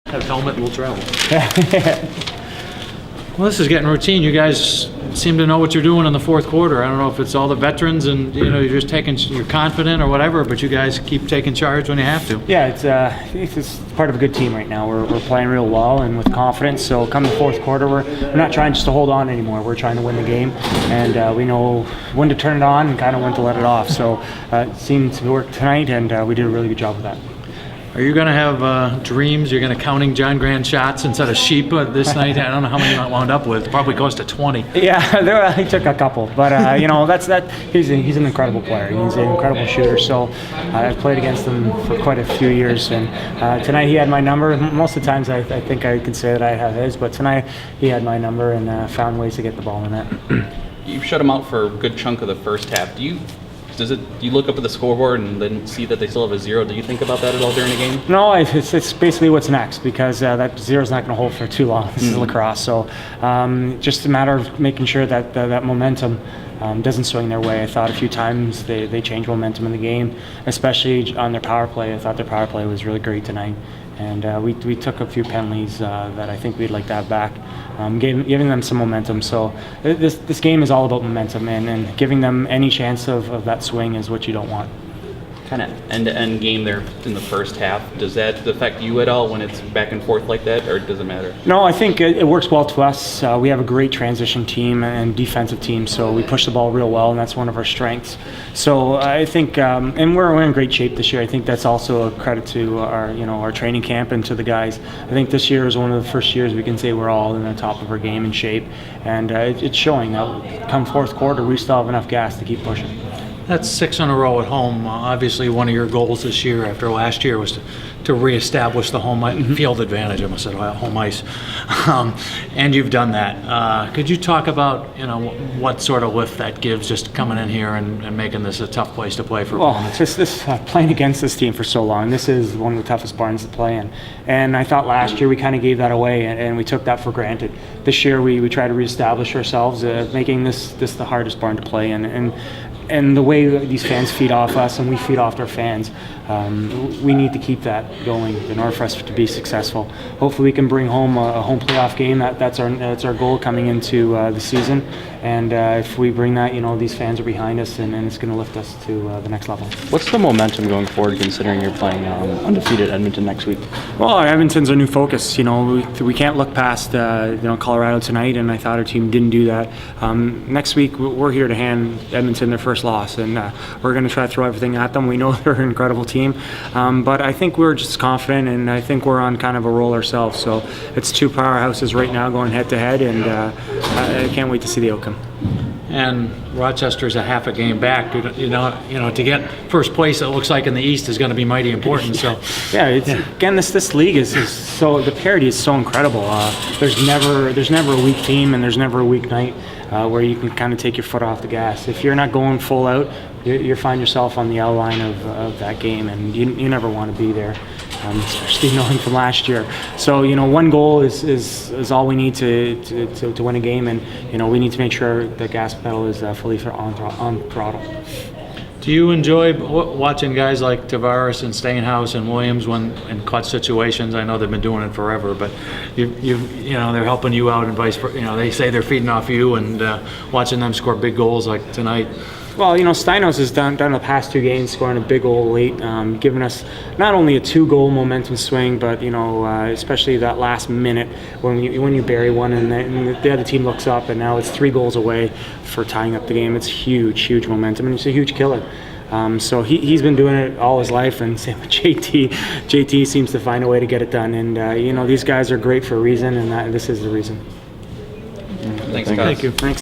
Have helmet, we'll travel. Well, this is getting routine. You guys seem to know what you're doing in the fourth quarter. I don't know if it's all the veterans and you're just you're confident or whatever, but you guys keep taking charge when you have to. Yeah, it's part of a good team right now. We're playing real well and with confidence. So come the fourth quarter, we're not trying just to hold on anymore. We're trying to win the game, and we know when to turn it on and kind of when to let it off. So it seemed to work tonight, and we did a really good job with that. Are you going to have dreams? You're going to counting John Grant shots instead of sheep this night? I don't know how many you wound up with. Probably close to 20. Yeah, he took a couple, but he's an incredible player. He's an incredible shooter. So I've played against him for quite a few years, and tonight he had my number. Most of the times I think I can say that I have his, but tonight he had my number and found ways to get the ball in net. You shut him out for a good chunk of the first half. Do you look up at the scoreboard and then see that they still have a 0? Do you think about that at all during the game? No, it's basically what's next, because that 0 is not going to hold for too long. This is lacrosse, so just a matter of making sure that that momentum doesn't swing their way. I thought a few times they changed momentum in the game, especially on their power play. I thought their power play was really great tonight. And we took a few penalties that I think we'd like to have back, giving them some momentum. So this game is all about momentum, and giving them any chance of that swing is what you don't want. Kind of end-to-end game there in the first half. Does that affect you at all when it's back and forth like that, or does it matter? No, I think it works well to us. We have a great transition team and defensive team, so we push the ball real well, and that's one of our strengths. So I think, and we're in great shape this year. I think that's also a credit to our training camp and to the guys. I think this year is one of the first years we can say we're all in the top of our game and shape, and it's showing that come fourth quarter we still have enough gas to keep pushing. That's 6 in a row at home. Obviously, one of your goals this year after last year was to reestablish the home field advantage. I almost said home ice, and you've done that. Could you talk about what sort of lift that gives, just coming in here and making this a tough place to play for opponents? Well, this playing against this team for so long. This is one of the toughest barns to play in, and I thought last year we kind of gave that away, and we took that for granted. This year we try to reestablish ourselves, making this the hardest barn to play in, and the way these fans feed off us and we feed off their fans, we need to keep that going in order for us to be successful. Hopefully we can bring home a home playoff game. That's our goal coming into the season. And if we bring that, these fans are behind us, and it's going to lift us to the next level. What's the momentum going forward, considering you're playing undefeated Edmonton next week? Well, Edmonton's our new focus. We can't look past Colorado tonight, and I thought our team didn't do that. Next week we're here to hand Edmonton their first loss, and we're going to try to throw everything at them. We know they're an incredible team, but I think we're just confident, and I think we're on kind of a roll ourselves. So it's two powerhouses right now going head to head, and I can't wait to see the outcome. And Rochester's a half a game back. To get first place, it looks like in the East is going to be mighty important. So again, this league is so, the parity is so incredible. There's never a weak team, and there's never a weak night where you can kind of take your foot off the gas. If you're not going full out, you find yourself on the outline of that game, and you never want to be there. Especially knowing from last year. So one goal is all we need to win a game, and we need to make sure the gas pedal is fully on throttle. Do you enjoy watching guys like Tavares and Stainhouse and Williams when in clutch situations? I know they've been doing it forever, but they're helping you out and vice versa. They say they're feeding off you, and watching them score big goals like tonight. Well, Steinos has done the past 2 games, scoring a big goal late, giving us not only a 2-goal momentum swing, but especially that last minute when you bury one and the other team looks up, and now it's 3 goals away for tying up the game. It's huge momentum, and it's a huge killer. So he's been doing it all his life, and same with JT. JT seems to find a way to get it done, and these guys are great for a reason, and this is the reason. Thanks, guys. Thank you. Thanks.